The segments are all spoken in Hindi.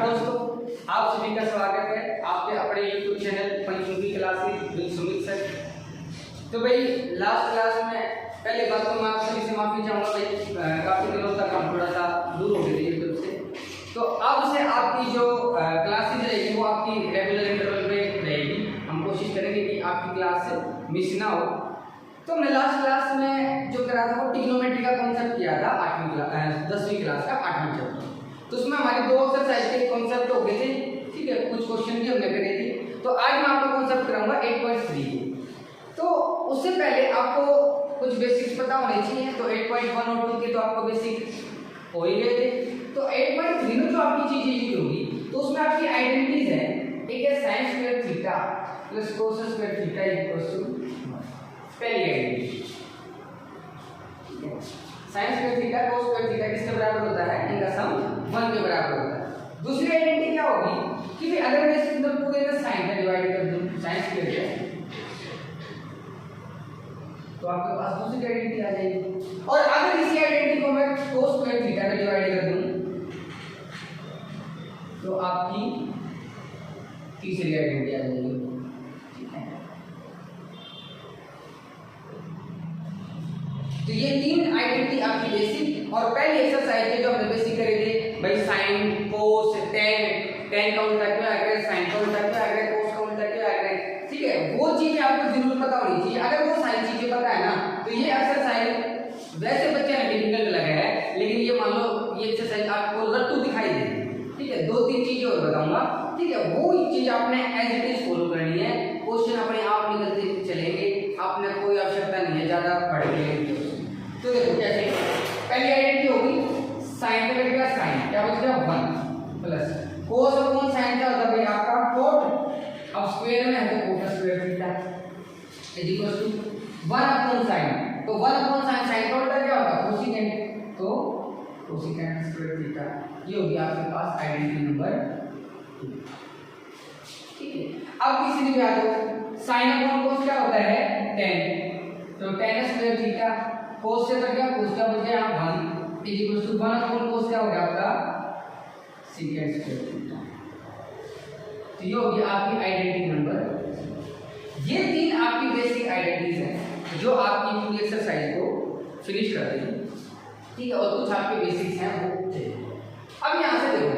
नमस्कार दोस्तों, आप सभी का स्वागत है आपके अपने YouTube channel Panchmukhi classes with Sumit sir. तो भाई लास्ट क्लास में पहले बात तो मैं आप सभी से माफी चाहूँगा भाई, काफ़ी दिनों तक हम थोड़ा सा दूर हो गए थे यूट्यूब से। तो अब से आपकी जो क्लासेज रहेगी वो आपकी रेगुलर इंटरवल पे रहेगी। हम कोशिश करेंगे कि आपकी क्लास मिस ना हो। तो हमने लास्ट क्लास में जो करा था वो ट्रिग्नोमेट्री का कॉन्सेप्ट किया था 10वीं क्लास का 8वां चैप्टर। तो उसमें हमारे दो एक्सरसाइज के कॉन्सेप्ट हो गए थे, ठीक है, कुछ क्वेश्चन भी हमने करे थे। तो आज मैं आपको कॉन्सेप्ट कराऊंगा 8.3। तो उससे पहले आपको कुछ बेसिक्स पता होने चाहिए। तो 8.1 और 2 के तो आपको बेसिक हो ही गए थे। तो 8.3 में जो आपकी चीजें यूज होगी तो उसमें आपकी आइडेंटिटीज है। एक है sine square theta plus cos square theta equals to पहली identity, sine square theta cos square theta किसके बराबर होता है? इनका सम 1 के बराबर होता है। दूसरी आइडेंटिटी क्या होगी कि अगर मैं इसके अंदर पूरे का साइन का डिवाइड कर दूं साइन स्क्वायर का, तो आपके पास दूसरी आइडेंटिटी आ जाएगी। और अगर इसी आइडेंटिटी को मैं कोस स्क्वायर थीटा का डिवाइड कर दूं तो आपकी तीसरी आइडेंटिटी आ जाएगी। तो ये तीन आइडेंटिटी आपकी बेसिक और पहली एक्सरसाइज के जो हमने बेसिक करे थे भाई साइन कोस टेन का उल्टा क्या है, साइन का उल्टा क्या है, कोस का उल्टा क्या है, ठीक है, वो चीजें आपको जरूर पता होनी चाहिए। अगर वो सारी चीजें पता है ना तो ये एक्सरसाइज वैसे बच्चे ने डिफिकल्ट लगा है, लेकिन ये मान लो ये एक्सरसाइज आपको रट्टू दिखाई देगी, ठीक है। 2-3 चीजें और बताऊंगा, ठीक है, वो चीज आपने एज इट इज फॉलो करनी है। क्वेश्चन अपने आप निकलते चलेंगे, आपने कोई आवश्यकता नहीं है ज्यादा पढ़ के। तो देखो कैसे पहली आइडेंटिटी होगी साइन का लगेगा साइन क्या बचेगा 1 प्लस कोस अपॉन साइन क्या होता है भाई आपका कोट। अब स्क्वायर में है तो cot square theta is equal to 1 upon sine. तो 1 अपॉन साइन साइन का उल्टा क्या होगा कोसेकेंट, तो कोसेकेंट स्क्वायर थीटा। ये होगी आपके पास आइडेंटिटी नंबर 2, ठीक है। अब तीसरी भी आ जाओ, साइन अपॉन कोस क्या होता है 10, तो 10 स्क्वायर थीटा कोस से कट गया कोस का बच गया 1 is equal to 1 upon cos क्या हो गया आपका सेकंड स्क्वायर थीटा। तो ये होगी आपकी आइडेंटिटी नंबर। ये तीन आपकी बेसिक आइडेंटिटीज हैं जो आपकी पूरी एक्सरसाइज को फिनिश कर देंगे, ठीक है। और कुछ आपके बेसिक्स हैं वो थे। अब यहां से देखो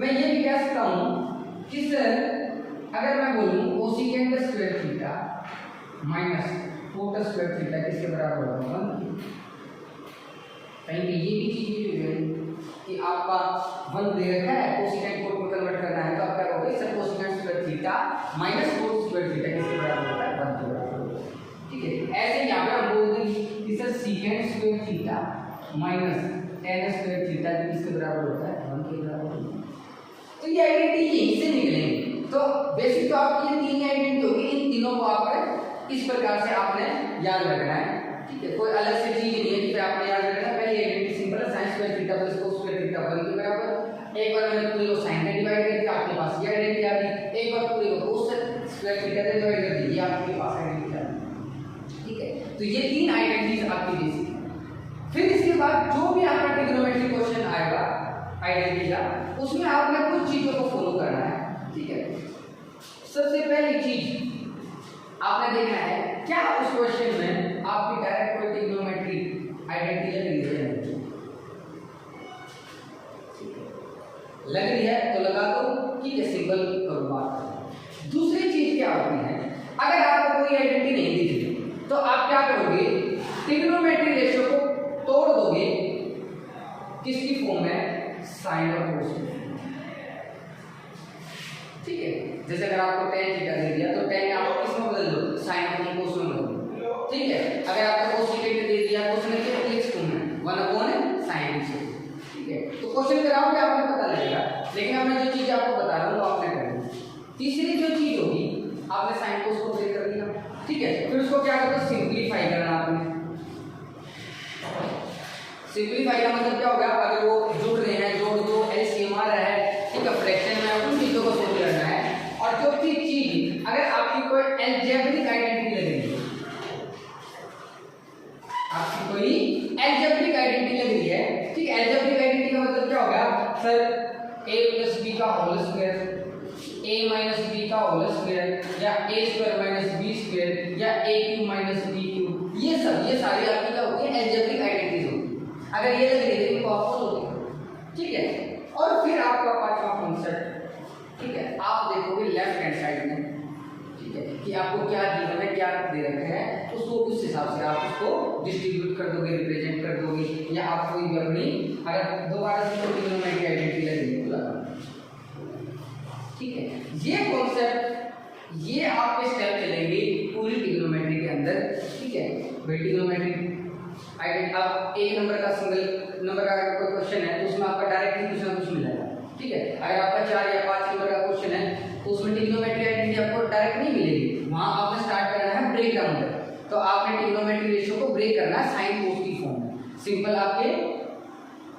मैं ये भी कह सकता हूं कि सर अगर मैं बोलूं cosecant square theta minus cot square theta किसके बराबर होगा 1। कहीं पे ये भी चीज हो गई कि आपका 1 दे रखा है, कोसेकेंट कोट में कन्वर्ट करना है, तो आप क्या करोगे sir cosecant square theta minus cot square theta किसके बराबर होता है 1 के बराबर होता है, ठीक है। ऐसे यहां पे हम बोल देंगे कि sir second square theta minus tan square theta किसके बराबर होता है 1 के बराबर होता है। तो ये आइडेंटिटी यहीं से निकलेंगे। तो बेसिक तो आपकी ये तीन आइडेंटिटी होगी, इन तीनों को आप इस प्रकार से आपने याद रखना है, ठीक है। कोई अलग से चीज नहीं है कि आपने याद रखना है। पहली आइडेंटिटी सिंपल है sine square theta plus cos square theta 1 के बराबर। एक बार मैंने पूरी को साइन से डिवाइड कर दिया, आपके पास ये आइडेंटिटी आ गई। एक बार पूरी को कोस स्क्वायर थीटा से डिवाइड कर दी, ये आपके पास आइडेंटिटी आ गई, ठीक है। तो ये तीन आइडेंटिटीज आपकी बेसिक है। फिर इसके बाद जो भी आपका ट्रिग्नोमेट्री क्वेश्चन आएगा आइडेंटिटी का, उसमें आपने कुछ चीजों को फॉलो करना है, ठीक है। सबसे पहली चीज आपने देखना है क्या उस क्वेश्चन में आपकी डायरेक्ट कोई ट्रिग्नोमेट्री आइडेंटिटी लग रही है तो लगा दो, ठीक है, सिंपल करो बात। दूसरी चीज क्या होती है, अगर आपको कोई आइडेंटिटी नहीं दिख रही तो आप क्या करोगे ट्रिग्नोमेट्री रेशियो को तोड़ दोगे किसकी फॉर्म में साइन और कोस, ठीक है। जैसे अगर आपको tan थीटा दे दिया तो tan आप किस में बदल दो sin अपॉन cos में बदल दो, ठीक है। अगर आपको कोसेकेंट दे दिया तो उसमें क्या x फॉर्म में 1 अपॉन sin x, ठीक है। तो क्वेश्चन कराओगे आपको पता लगेगा, लेकिन अब मैं जो चीज आपको बता रहा हूं वो आपने करनी। तीसरी जो चीज होगी आपने sin cos को ब्रेक कर दिया, ठीक है। फिर उसको क्या करना सिंपलीफाई करना आपने। सिंपलीफाई का मतलब क्या होगा, अगर वो जुड़ रहे हैं जोड़ दो एलसीएम आ रहा है, ठीक है, फ्रैक्शन में उन चीजों को सोल्व करना है। और चौथी चीज अगर आपकी कोई अलजेब्रिक आइडेंटिटी लग रही है, आपकी कोई अलजेब्रिक आइडेंटिटी लग रही है, ठीक है। अलजेब्रिक आइडेंटिटी का मतलब क्या होगा सर a + b का whole square, a minus b का होल स्क्वायर, या a square minus b square, या a cube minus b cube, ये सारी आपकी क्या होती है, अलजेब्रिक आइडेंटिटीज होती है। अगर ये लग रही है इनको आप खोलोगे, ठीक है। और फिर आपका पांचवा कॉन्सेप्ट, ठीक है, आप देखोगे लेफ्ट हैंड साइड में, ठीक है, कि आपको क्या गिवन है, क्या दे रखा है, उसको उस हिसाब से आप उसको डिस्ट्रीब्यूट कर दोगे, रिप्रेजेंट कर दोगे, या आप कोई भी अपनी अगर दोबारा से ट्रिग्नोमेट्री आइडेंटिटी लगेगी तो लगा, ठीक है। ये कॉन्सेप्ट, ये आपके स्टेप चलेंगे पूरी ट्रिग्नोमेट्री के अंदर, ठीक है। ट्रिग्नोमेट्री आइडेंटिटी, अब एक नंबर का सिंगल नंबर का अगर कोई क्वेश्चन है तो उसमें आपका डायरेक्टली कुछ ना कुछ मिलेगा, ठीक है। अगर आपका 4 या 5 नंबर का क्वेश्चन है तो उसमें ट्रिग्नोमेट्री आइडेंटिटी आपको डायरेक्ट नहीं मिलेगी, वहां आपने स्टार्ट करना है ब्रेक डाउन कर, तो आपने ट्रिग्नोमेट्री रेशियो को ब्रेक करना है साइन कोस की फॉर्म में। सिंपल आपके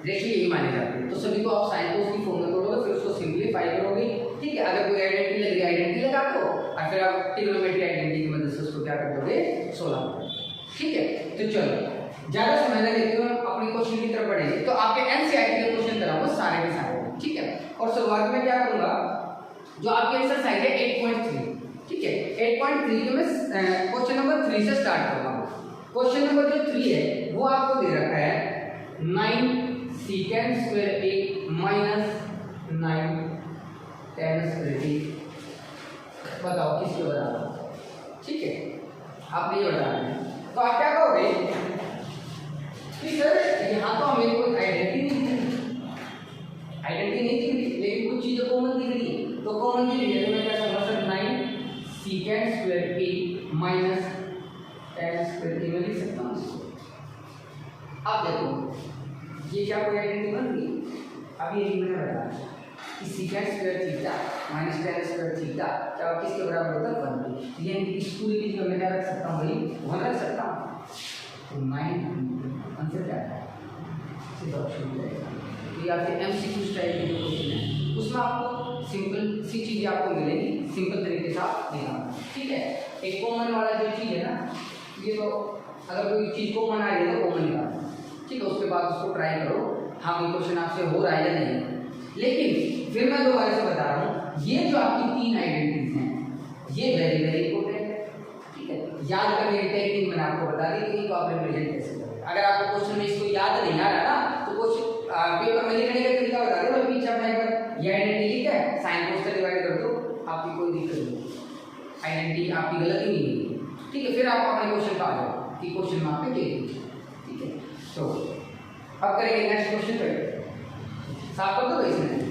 रेशियो यही माने जाते हैं, तो सभी को आप साइन कोस की फॉर्म में तोड़ोगे, फिर उसको सिंपलीफाई करोगे, ठीक है। अगर कोई आइडेंटिटी लग रही है, आइडेंटिटी लगा दो, और फिर आप ट्रिग्नोमेट्री आइडेंटिटी की मदद से उसको क्या कर दोगे, सोल्व कर, ठीक है। तो चलो ज्यादा समय ना लेते हुए अपनी क्वेश्चन की तरफ बढ़ेंगे। तो आपके एनसीईआरटी के क्वेश्चन कराऊंगा सारे के सारे, ठीक है। और शुरुआत में क्या करूंगा, जो आपकी एक्सरसाइज है 8.3, ठीक है, 8.3 के मैं क्वेश्चन नंबर 3 से स्टार्ट करूंगा। क्वेश्चन नंबर जो 3 है वो आपको दे रखा है 9 secant square a minus 9 tan square a, बताओ किसके बराबर, ठीक है। आपने ये बताना है, तो आप क्या करोगे कि सर यहाँ तो हमें कोई आइडेंटिटी नहीं दिख रही, लेकिन कुछ चीजें कॉमन दिख रही है, तो कॉमन दिख रही है तो मैं क्या करूँगा sir 9 secant square a minus tan square a में लिख सकता हूँ इसको। आप देखो ये क्या कोई आइडेंटिटी बन गई, अभी यही मैंने बताया कि secant square theta minus tan square theta क्या किसके बराबर होता है 1, यानी कि इस पूरी चीज में मैं क्या रख सकता हूँ भाई 1 रख सकता हूँ, तो 9 आंसर क्या है, सीधा ऑप्शन मिल जाएगा। ये आपके एमसीक्यू स्टाइल के जो क्वेश्चन है उसमें आपको सिंपल सी चीजें आपको मिलेंगी, सिंपल तरीके से आप दिखाना, ठीक है। एक कॉमन वाला जो चीज है ना, ये तो अगर कोई चीज कॉमन आ रही है तो कॉमन निकालना, ठीक है, उसके बाद उसको ट्राई करो, हाँ ये क्वेश्चन आपसे हो रहा है या नहीं। लेकिन फिर मैं दोबारा से बता रहा हूँ, ये जो आपकी 3 आइडेंटिटीज हैं ये वेरी वेरी इंपॉर्टेंट है, ठीक है। याद करने की टेक्निक मैंने आपको बता दी कि इनको आप रिप्रेजेंट कैसे करें। अगर आपको क्वेश्चन में इसको याद नहीं आ रहा ना तो कुछ पेपर में लिखने का तरीका बता दो, पीछे अपना एक बार ये आइडेंटिटी लिखा है साइन कोस से डिवाइड कर दो, आपकी कोई दिक्कत नहीं, आइडेंटिटी आपकी गलत ही नहीं है, ठीक है। फिर आप अपने क्वेश्चन पर आ जाओ कि क्वेश्चन में आपने क्या लिखा, ठीक है। तो अब करेंगे नेक्स्ट क्वेश्चन पे, साफ कर दो इसमें।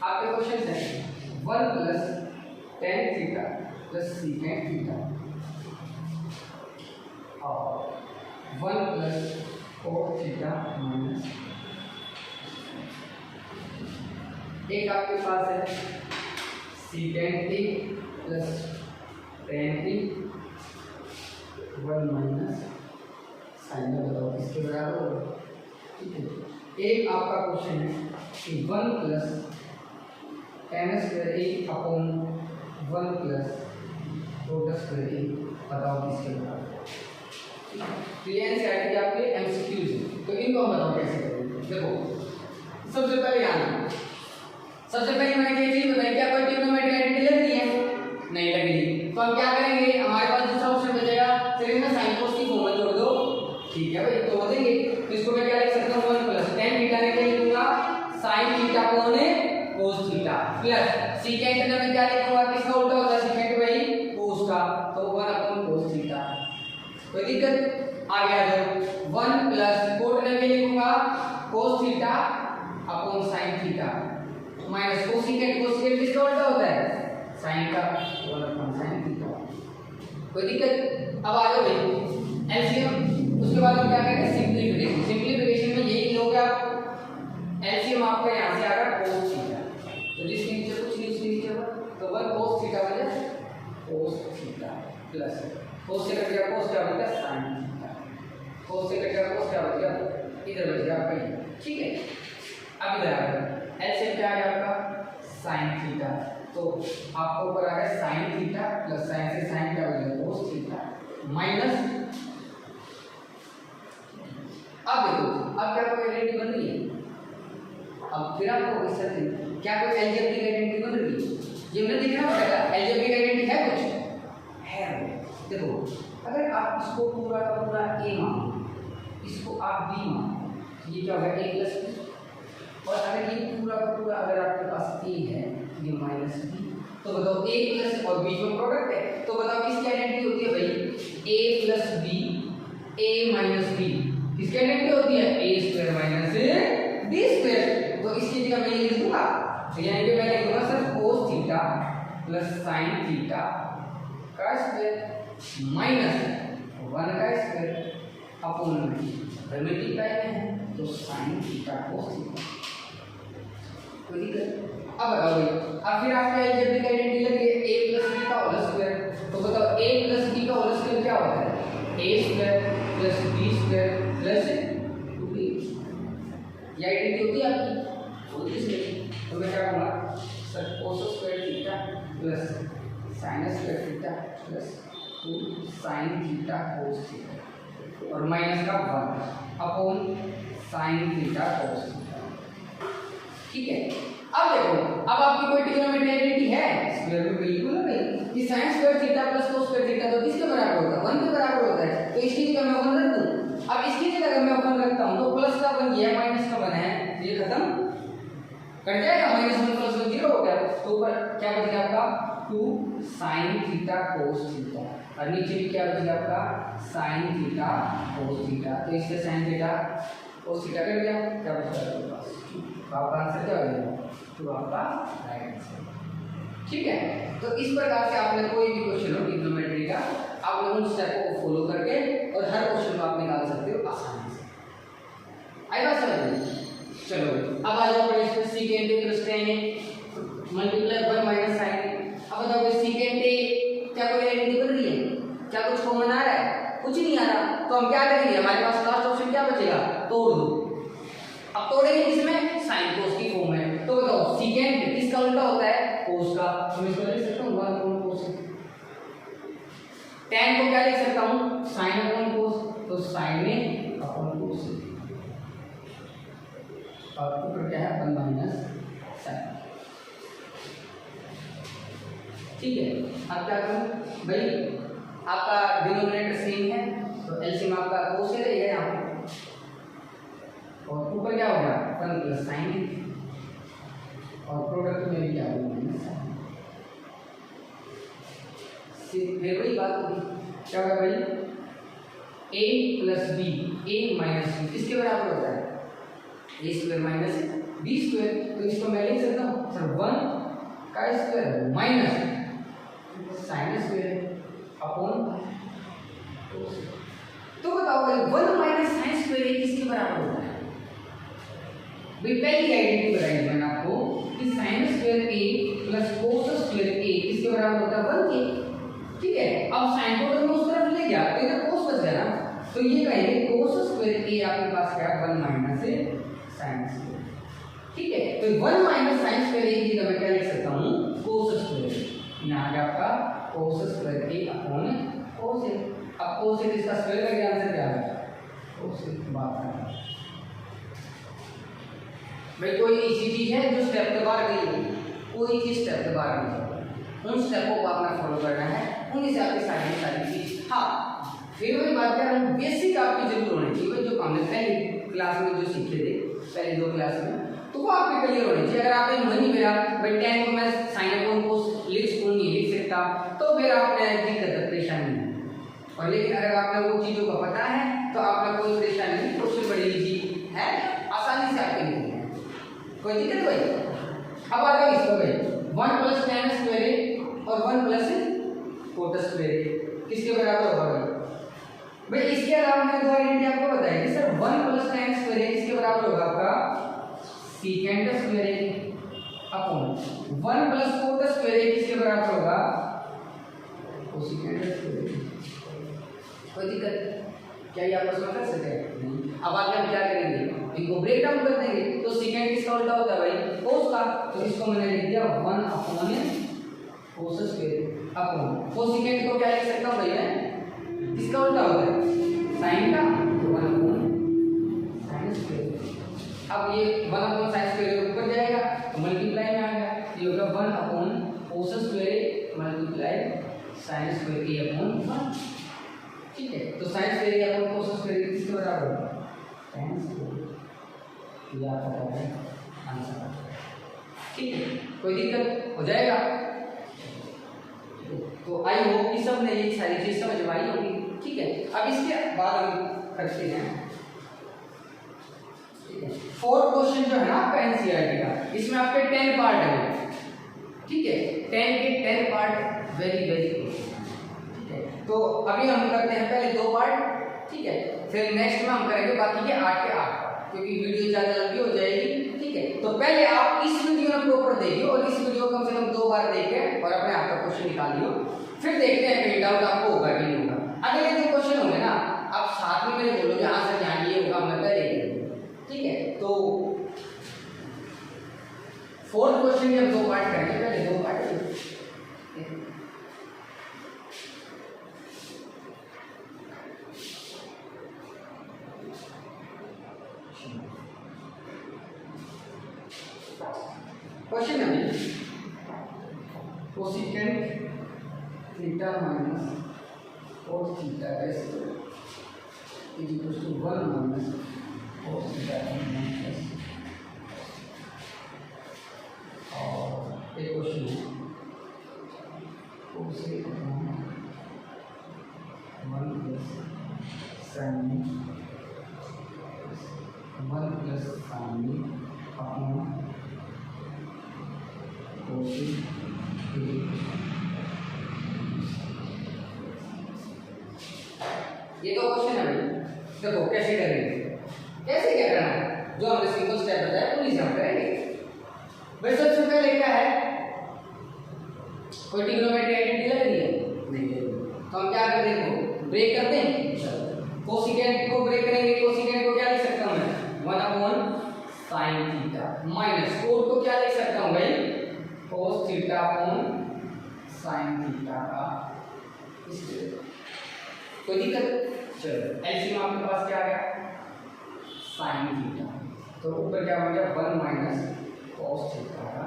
आपके क्वेश्चन है 1 plus tan theta plus secant theta और 1 प्लस cos थीटा माइनस, एक आपके पास है secant t plus tan t 1 minus sine का बताओ किसके बराबर होगा, ठीक है। एक आपका क्वेश्चन है कि 1 plus tan square a upon 1 plus cot square a, बताओ किसके बराबर, ठीक है। तो ये एनसीईआरटी आपके एमसीक्यूज हैं, तो इनको हम बताओ कैसे करेंगे। देखो सबसे पहले यहाँ सबसे पहले मैंने क्या चीज बताई, क्या कोई ट्रिग्नोमेट्री आइडेंटिटी लग रही है, नहीं लग रही, तो हम क्या करेंगे, हमारे पास दूसरा ऑप्शन बचेगा, चलिए ना साइन कोस की फॉर्मूला जोड़ दो, ठीक है भाई, तो देंगे। तो इसको मैं क्या लिख सकता हूँ 1 प्लस tan थीटा ने क्या लिखूंगा sin थीटा कोण cos थीटा प्लस secant ने मैं क्या लिखूंगा, किसका उल्टा होता है secant भाई cos का, तो 1 अपॉन cos थीटा, कोई दिक्कत आ गया। जो 1 प्लस cot ने क्या लिखूंगा cos theta upon sin theta minus cosecant किसका उल्टा होता है sin का, 1 अपॉन sin थीटा, कोई दिक्कत। अब आ जाओ भाई एलसीएम, उसके बाद हम क्या करेंगे सिंपलीफिकेशन, सिंपलीफिकेशन में यही लोगे आप, एलसीएम आपका यहाँ से आ रहा है cos थीटा, तो जिसके नीचे कुछ नहीं उसके नीचे तो 1 cos थीटा बन जाए cos थीटा प्लस cos से कट गया cos क्या बन गया sin थीटा, cos से कट गया cos क्या बन गया इधर बन गया आपका, ठीक है। अब इधर आ गया एलसीएम क्या आ गया आपका साइन थीटा। तो आपको ऊपर आ गया साइन थीटा प्लस साइन से साइन क्या हो जाएगा कोस थीटा माइनस। अब देखो अब क्या कोई आइडेंटिटी बन रही है, अब फिर आपको क्वेश्चन क्या कोई अलजेब्रिक आइडेंटिटी बन रही है, ये हमने देखना पड़ेगा अलजेब्रिक आइडेंटिटी है कुछ है। देखो अगर आप इसको पूरा का पूरा a मानो, इसको आप b मानो, ये क्या होगा a प्लस b, और अगर ये पूरा का पूरा अगर आपके पास a है ये माइनस b, तो बताओ a प्लस और बीच में प्रोडक्ट है, तो बताओ किसकी आइडेंटिटी होती है भाई a plus b a minus b, किसकी आइडेंटिटी होती है a square minus b square. तो इसकी जगह मैं ये लिख दूंगा, यानी कि मैं लिख दूंगा sir cos theta plus sin theta का स्क्वायर माइनस 1 का स्क्वायर अपॉन में मल्टीप्लाई है तो sin थीटा cos थीटा। कोई दिक्कत? अब बताओ भाई अब फिर आपका अलजेब्रिक आइडेंटिटी लगे a प्लस b का होल स्क्वायर, तो बताओ a प्लस b का होल स्क्वायर क्या होता है a square plus b square plus 2b। ये आइडेंटिटी होती है आपकी होती है, तो मैं क्या कहूँगा sir cos square theta plus sin square theta plus 2 sin theta cos theta और माइनस का 1 upon sin theta cos theta. ठीक है, अब देखो अब आपकी कोई ट्रिग्नोमेट्री आइडेंटिटी है स्क्वायर में बिल्कुल नहीं कि sin square theta plus cos square theta तो किसके बराबर होता है 1 के बराबर होता है, तो इसकी जगह मैं 1 रख दूं। अब इसकी जगह अगर मैं 1 रखता हूं तो प्लस का 1 गया माइनस का 1 है, ये खत्म कट जाएगा, -1 प्लस 1 0 हो गया, तो ऊपर क्या बचेगा आपका 2 sin थीटा cos थीटा और नीचे भी क्या बचेगा आपका sin थीटा cos थीटा। तो इससे sin theta cos theta cut गया, क्या बचा आपके पास तो आपका आंसर क्या हो जाएगा तो आपका राइट आंसर। ठीक है, तो इस प्रकार से आपने कोई भी क्वेश्चन हो ट्रिग्नोमेट्री का आप लोग उन स्टेपों को फॉलो करके और हर क्वेश्चन को आप निकाल सकते हो आसानी से। आई बात समझ में? चलो अब आ जाओ अपने इसमें second A plus tan a multiply 1 minus sin a। अब बताओ सेकेंड ए क्या कोई आइडेंटिटी बन रही है, क्या कुछ कॉमन आ रहा है, कुछ नहीं आ रहा, तो हम क्या करेंगे हमारे पास लास्ट ऑप्शन क्या बचेगा तोड़ दो। अब तोड़ेंगे इसमें sin cos की फॉर्म है, तो बताओ सेकेंड किसका उल्टा होता है cos का, मैं इसको लिख सकता हूं 1 अपॉन cos। tan को क्या लिख सकता हूं sin अपॉन cos, तो sin a अपॉन cos और ऊपर क्या है 1 माइनस sin। ठीक है, अब क्या करूं भाई आपका डिनोमिनेटर सेम है तो एलसीएम आपका cos से रहेगा यहाँ पे और ऊपर क्या होगा 1 प्लस sin और प्रोडक्ट में भी क्या होगा माइनस sin। फिर वही बात होगी क्या होगा भाई a plus b a minus b किसके बराबर होता है a square minus b square. तो इसको मैं लिख सकता हूँ सर 1 का square minus sin square upon cos। तो बताओ भाई 1 माइनस sin स्क्वायर a किसके बराबर होता है भाई पहली आइडेंटिटी बताई मैंने आपको कि sin square a plus cos square a किसके बराबर होता है 1 के। ठीक है, अब sin को मैं उस तरफ ले गया तो इधर cos बच गया ना, तो ये कहेंगे cos स्क्वायर a आपके पास क्या 1 माइनस sin स्क्वायर। ठीक है, तो 1 माइनस sin स्क्वायर a की जगह मैं क्या लिख सकता हूं cos स्क्वायर, यहां पे आपका cos square a upon cos a। अब cos a इसका स्क्वायर करके आंसर क्या आएगा cos a बात करना भाई। कोई इजी चीज है जो स्टेप के बाहर गई, कोई चीज स्टेप के बाहर नहीं जाएगा, उन स्टेपों को आपने फॉलो करना है, उन्हीं से आपकी सारी चीज। हाँ फिर वही बात कर रहा हूँ बेसिक आपकी जरूर होनी चाहिए जो हमने पहली क्लास में जो सीखे थे पहले 2 क्लास में, तो वो आपके क्लियर होनी चाहिए। अगर आपने नहीं मेरा भाई tan को मैं sin अपॉन cos नहीं लिख सकता तो फिर आपने दिक्कत परेशानी है, और लेकिन अगर आपने वो चीज़ों का पता है तो आपने कोई परेशानी नहीं, क्वेश्चन बड़ी इजी है आसानी से आपके लिए कोई दिक्कत भाई। अब आ जाओ इसको भाई 1 प्लस tan स्क्वायर और 1 प्लस cot स्क्वायर किसके बराबर होगा भाई। इसके अलावा मैंने 2 आइडेंटिटी आपको बताई कि सर 1 प्लस tan स्क्वायर किसके बराबर होगा आपका secant square upon 1 plus cot square किसके बराबर होगा cosecant स्क्वायर। कोई दिक्कत क्या ये आप समझ सकते हैं? अब आगे हम क्या करेंगे इनको ब्रेक डाउन कर देंगे। तो सेकेंड किसका उल्टा होता है भाई, कोस का। तो इसको मैंने लिख दिया 1 upon cos square upon cosecant को क्या लिख सकता हूँ भाई मैं, किसका उल्टा होता है, साइन का, तो 1 अपॉन साइन स्क्वायर। अब ये 1 अपॉन साइन स्क्वायर ऊपर जाएगा तो मल्टीप्लाई में आ गया, ये होगा 1 upon cos square multiply sine square A upon 1। ठीक है, तो sine square A upon cos square किसके बराबर है, साइन स्क्वायर। ये आपका है आंसर। ठीक है, कोई दिक्कत हो जाएगा। तो आई होप कि सब ने ये सारी चीज समझ में आई होगी। ठीक है, अब इसके बाद हम करते हैं, ठीक है, फोर्थ क्वेश्चन जो है ना आपका एनसीईआरटी का, इसमें आपके 10 पार्ट है। ठीक है, 10 के 10 पार्ट वेरी वेरी ठीक है। तो अभी हम करते हैं पहले 2 पार्ट, ठीक है, फिर नेक्स्ट में हम करेंगे बाकी के 8 के 8 पार्ट, क्योंकि वीडियो ज्यादा लंबी हो जाएगी। ठीक है, तो पहले आप इस वीडियो में प्रॉपर देखिए और इस वीडियो कम से कम 2 बार देखें और अपने आप का क्वेश्चन निकालिए, फिर देखते हैं कहीं डाउट आपको होगा कि नहीं होगा। अगले जो क्वेश्चन होंगे ना आप साथ में मेरे बोलोगे हाँ सर यहाँ ये होगा, मैं पहले करेंगे। ठीक है, तो फोर्थ क्वेश्चन में हम 2 पार्ट करेंगे, पहले 2 part. Question number cosecant theta minus cos theta का square is equal to 1 minus cos theta का माइनस। और एक क्वेश्चन है cosec 1 plus sine 1 plus sine upon ये 2 क्वेश्चन है भाई। देखो कैसे करेंगे, कैसे क्या करना है, जो हमने सिंपल स्टेप बताया उन्हीं से हम करेंगे। भाई सबसे पहले क्या है, कोई ट्रिग्नोमेट्री आइडेंटिटी लग रही है नहीं, तो हम क्या करते हैं, ब्रेक करते हैं। कोसेकेंट को ब्रेक करेंगे, कोसेकेंट को क्या लिख सकता हूं मैं, 1 upon sine theta minus cot को क्या लिख सकता हूं भाई, cos theta upon sine theta का स्क्वायर। कोई दिक्कत, चलो एलसीएम आपके पास क्या आ गया, साइन थीटा, तो ऊपर क्या बन गया 1 माइनस कोस थीटा का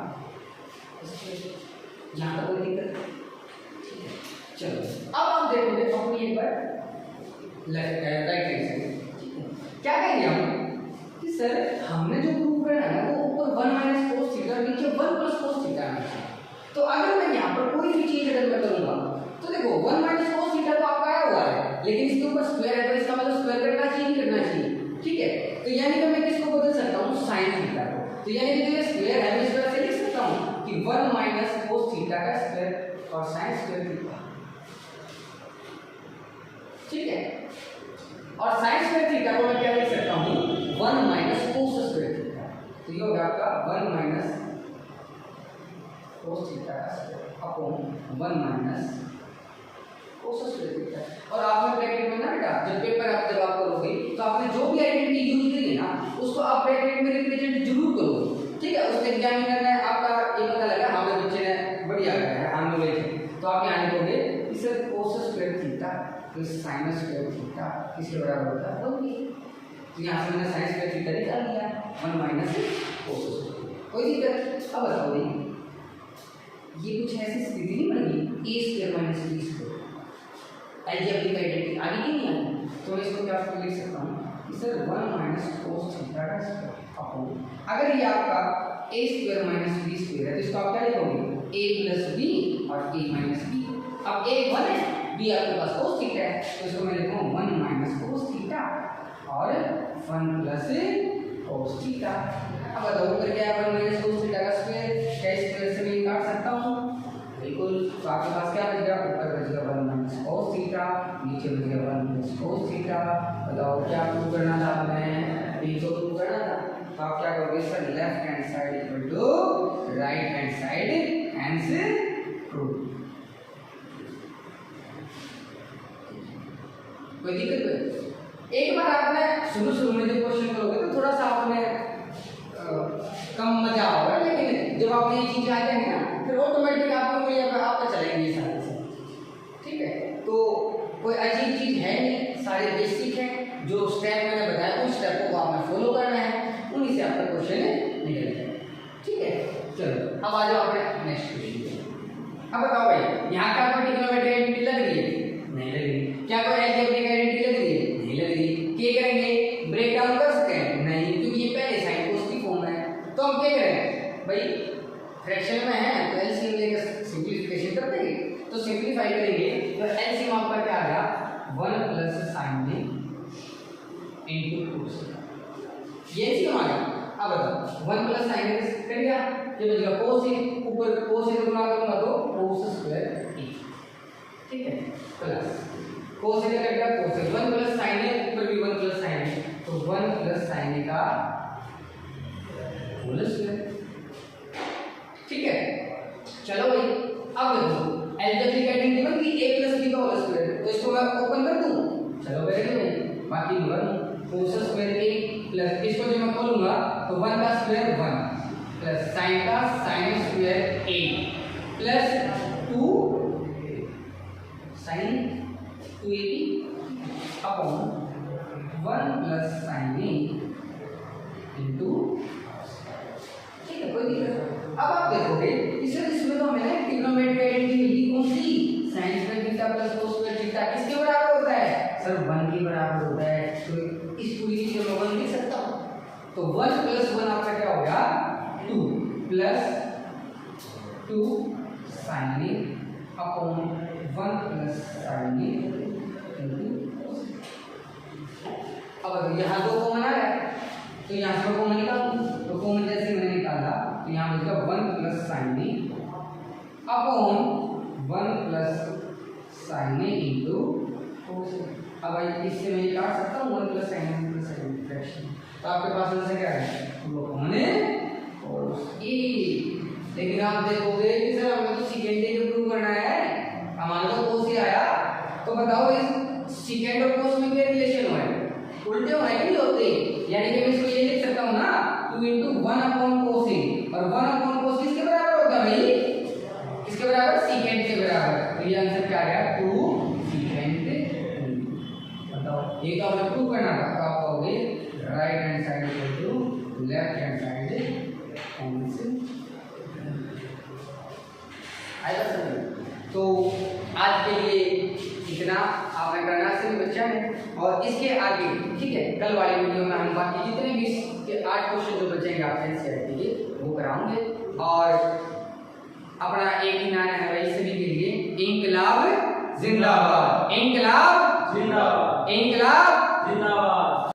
स्क्वायर। यहाँ पर कोई दिक्कत, ठीक है। चलो अब आप देखोगे अपनी एक बार लेफ्ट राइट हैंड साइड, क्या कहेंगे हम कि सर हमने जो प्रूव करना है वो ऊपर 1 माइनस कोस थीटा, नीचे 1 प्लस कोस थीटा है। तो अगर मैं यहाँ पर कोई भी चीज अगर मैं करूंगा तो देखो 1 माइनस कोस थीटा तो आपका आया हुआ है, लेकिन इसके ऊपर स्क्वायर है तो इसका मतलब स्क्वायर करना चाहिए, नहीं करना चाहिए। ठीक है, तो यानी कि मैं किसको बदल सकता हूँ, साइन थीटा को। तो यानी कि जो ये स्क्वायर है मैं इस तरह से लिख सकता हूँ कि 1 माइनस कोस थीटा का स्क्वायर और साइन स्क्वायर थीटा। ठीक है, और साइन स्क्वायर थीटा को मैं क्या लिख सकता हूँ, 1 माइनस कोस स्क्वायर थीटा। तो ये होगा आपका 1 माइनस कोस थीटा का स्क्वायर अपॉन 1 माइनस कोस स्क्वायर थीटा। और आपने ब्रैकेट में ना बेटा जब पेपर आप जब आप करोगे तो आपने जो भी आइडेंटिटी यूज करी है ना उसको आप ब्रैकेट में रिप्रेजेंट जरूर करोगे। ठीक है, उसके एग्जामिनर ने आपका ये पता लगा हमारे बच्चे ने बढ़िया लगाया है, हम लोग तो आप यहाँ लिखोगे कि सर कोस square theta plus sign square theta किसके बराबर होता है, तो यहाँ से मैंने साइन स्क्वायर थीटा निकाल दिया 1 माइनस कोस स्क्वायर। कोई दिक्कत, अब बताओ ये कुछ ऐसी स्थिति नहीं बनी A square minus B square, algebraic identity आ गई कि नहीं आ गई, तो मैं इसको क्या लिख सकता हूँ सर 1 माइनस कोस थीटा का स्क्वायर अपॉन, अगर ये आपका ए स्क्वायर माइनस बी स्क्वायर है तो इसको आप क्या लिखोगे ए प्लस बी और ए माइनस बी। अब ए 1 है, बी आपके पास कोस थीटा है, तो इसको मैं लिखूँ 1 माइनस कोस थीटा और 1 प्लस कोस थीटा। अब बताओ ऊपर क्या है 1 माइनस कोस थीटा का स्क्वायर, क्या स्क्वायर से मैं काट सकता हूँ, बिल्कुल। तो आपके पास क्या बच गया, ऊपर बच गया 1 माइनस कोस थीटा, नीचे बच गया 1 प्लस कोस थीटा। बताओ क्या प्रूव करना था आपने, बी को प्रूव करना था, तो आप क्या करोगे sir left hand side equal to right hand side, hence prove. कोई दिक्कत नहीं, एक बार आपने शुरू में जब क्वेश्चन करोगे तो थोड़ा सा आपने कम मजा होगा, लेकिन जब आप ये चीज आ जाएंगे ना फिर ऑटोमेटिक आपको मुझे आपका चलेंगे सारे से। ठीक है, तो कोई अजीब चीज है नहीं, सारे बेसिक है। जो स्टेप मैंने बताया उन स्टेपों को आपने फॉलो करना है, उन्हीं से आपका क्वेश्चन निकल जाएगा। ठीक है, चलो अब आ जाओ अपने नेक्स्ट क्वेश्चन। अब बताओ भाई, यहाँ क्या कोई ट्रिग्नोमेट्रिक आइडेंटिटी लग रही है? नहीं लग रही। क्या कोई अलजेब्रिक आइडेंटिटी लग रही है? नहीं लग रही। क्या करेंगे, ब्रेक डाउन कर सकते हैं? नहीं, क्योंकि ये पहले साइन कोस की फॉर्म है। तो हम क्या करेंगे भाई, फ्रैक्शन में है तो एलसीएम लेकर सिंपलीफिकेशन कर देंगे। तो सिंपलीफाई करेंगे तो एलसीएम आपका क्या आ गया, 1 प्लस साइन ए इनटू कोस। ये एलसीएम आ गया। अब बताओ 1 प्लस साइन ए कर दिया, ये बचेगा कोस ए, ऊपर कोस ए गुणा करूंगा तो कोस स्क्वायर ए। ठीक है, प्लस कोस ए का क्या, कोस ए 1 प्लस साइन ए, ऊपर भी 1 प्लस साइन ए, तो 1 प्लस साइन ए का होल स्क्वायर। ठीक है, चलो भाई अब देखो अलजेब्रिक आइडेंटिटी बन गई a प्लस b का होल स्क्वायर। तो इसको मैं ओपन कर दूं, चलो करेंगे भाई, बाकी one cos square a plus इसको जब मैं खोलूंगा तो 1 का स्क्वायर 1 प्लस साइन का sine square a plus 2 sine 2ab upon 1 plus sine a into. ठीक है, कोई दिक्कत नहीं। अब आप देखोगे इसमें तो मैंने ट्रिग्नोमेट्रिक आइडेंटिटी ली, कौन सी, sin square theta plus cos square theta किसके बराबर होता है सर, 1 के बराबर होता है। तो इस पूरी चीज को 1 लिख सकता हूं। तो 1 प्लस 1 आपका क्या होगा, 2 plus 2 sin a upon 1 plus sin a into. अब यहां दो कॉमन आ रहा है तो यहां से कॉमन निकालूं, तो कॉमन जैसे मैंने निकाला तो यहां बचेगा 1 plus sine A upon 1 plus sine A into cos A. अब भाई इससे मैं काट सकता हूं 1 plus sine A plus sine fraction, तो आपके पास आंसर क्या है, वो कॉमन है कोस ए। लेकिन आप देखोगे कि सर हमें तो सेकेंड डे प्रूव करना है, हमारा तो कोस ए आया, तो बताओ इस सेकेंड और कोस में क्या रिलेशन है, उल्टे हो नहीं होते। यानी कि मैं इसको ये लिख सकता हूं ना 2 into 1 upon cos a, और 1 upon cos किसके बराबर होगा भाई, किसके बराबर, सेकेंड के बराबर। तो ये आंसर क्या आ गया, 2 सेकेंड। बताओ ये तो आपने प्रूव करना था, तो आप कहोगे right hand side equal to left hand side answer आएगा सर। तो आज के लिए इतना आपने करना सिर्फ बच्चा है, और इसके आगे ठीक है कल वाली वीडियो में हम बाकी जितने भी के 8 क्वेश्चन जो बचेंगे आपके एनसीईआरटी के वो कराऊंगे। और अपना एक ही नारा है भाई सभी के लिए, इंकलाब जिंदाबाद, इंकलाब जिंदाबाद, इंकलाब जिंदाबाद।